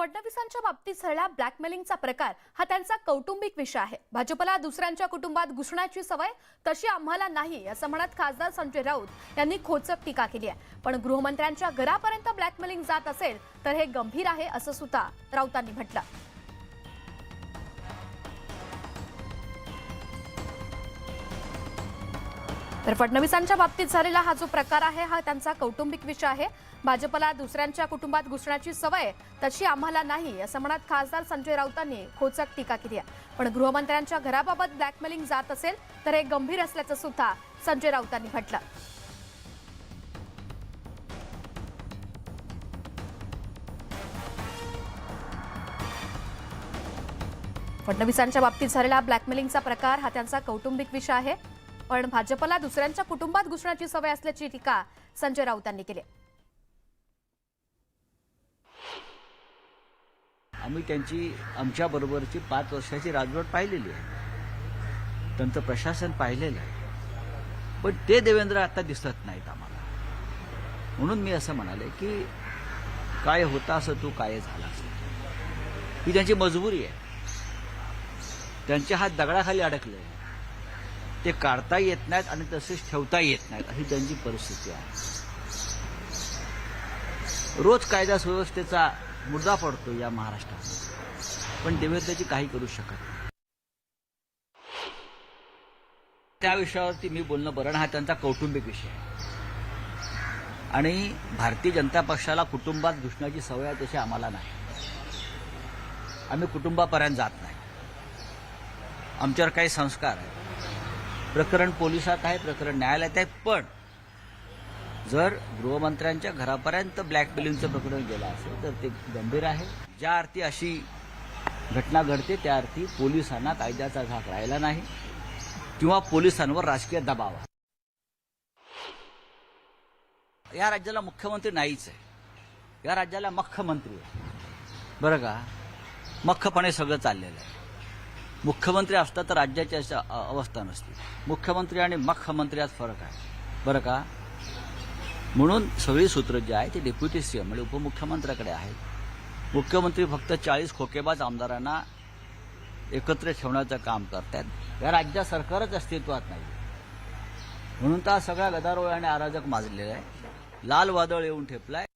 फडणवीसांच्या बाबतीत झालेला ब्लॅकमेलिंगचा प्रकार हा त्यांचा कौटुंबिक विषय आहे। भाजपला दुसऱ्यांच्या कुटुंबात घुसण्याची सवय तशी आम्हाला नाही असं म्हणत खासदार संजय राऊत यांनी खोचक टीका केली आहे। पण गृहमंत्र्यांच्या घरापर्यंत ब्लॅकमेलिंग जात असेल तर हे गंभीर आहे असं सुद्धा राऊतांनी म्हटलं। तर फडणवीसांच्या बाबतीत झालेला हा जो प्रकार आहे हा त्यांचा कौटुंबिक विषय आहे। भाजपला दुसऱ्यांच्या कुटुंबात घुसण्याची सवय तशी आम्हाला नाही असं म्हणत खासदार संजय राऊतांनी खोचक टीका केली आहे। पण गृहमंत्र्यांच्या घराबाबत ब्लॅकमेलिंग जात असेल तर हे गंभीर असल्याचं सुद्धा संजय राऊतांनी म्हटलं। फडणवीसांच्या बाबतीत झालेला ब्लॅकमेलिंगचा प्रकार हा त्यांचा कौटुंबिक विषय आहे। पण भाजपला दुसऱ्यांच्या कुटुंबात घुसण्याची सवय असल्याची टीका संजय राऊतांनी केली। आम्ही त्यांची आमच्याबरोबरची 5 वर्षाची राजवट पाहिलेली आहे, त्यांचं प्रशासन पाहिलेलं आहे, पण ते देवेंद्र आता दिसत नाहीत आम्हाला। म्हणून मी असं म्हणाले की काय होता असं तू काय झाला असं, ही त्यांची मजबुरी आहे। त्यांचे हात दगडाखाली अडकले, ते काढता येत नाहीत आणि तसेच ठेवता येत नाहीत, अशी त्यांची परिस्थिती आहे। रोज कायदा सुव्यवस्थेचा मुद्दा पडतो या महाराष्ट्रात, पण देवेंद्रजी काही करू शकत नाही। त्या विषयावरती मी बोलणं बरं, हा त्यांचा कौटुंबिक विषय आहे आणि भारतीय जनता पक्षाला कुटुंबात घुसण्याची सवय आहे तशी आम्हाला नाही। आम्ही कुटुंबापर्यंत जात नाही, आमच्यावर काही संस्कार आहेत। प्रकरण पोलिसात आहे, प्रकरण न्यायालयात आहे, पण जर गृहमंत्र्यांच्या घरापर्यंत ब्लॅकमेलिंगचं प्रकरण गेलं असेल तर ते गंभीर आहे। ज्या अर्थी अशी घटना घडते त्या अर्थी पोलिसांना कायद्याचा धाक राहिला नाही किंवा पोलिसांवर राजकीय दबाव आहे। या राज्याला मुख्यमंत्री नाहीच आहे, या राज्याला मुख्यमंत्री आहे, बरं का। मख्खपणे सगळं चाललेलं आहे। मुख्यमंत्री असता तर राज्याची अशी अवस्था नसती। मुख्यमंत्री आणि मुख्यमंत्री यात फरक आहे, बरं का। म्हणून सगळी सूत्र जी आहे ती डेप्युटी सीएम म्हणजे उपमुख्यमंत्र्याकडे आहेत। मुख्यमंत्री फक्त 40 खोकेबाज आमदारांना एकत्र ठेवण्याचं काम करतात। या राज्यात सरकारच अस्तित्वात नाही, म्हणून तर सगळा गदारोळ आणि अराजक माजलेला आहे। लाल वादळ येऊन ठेपलाय।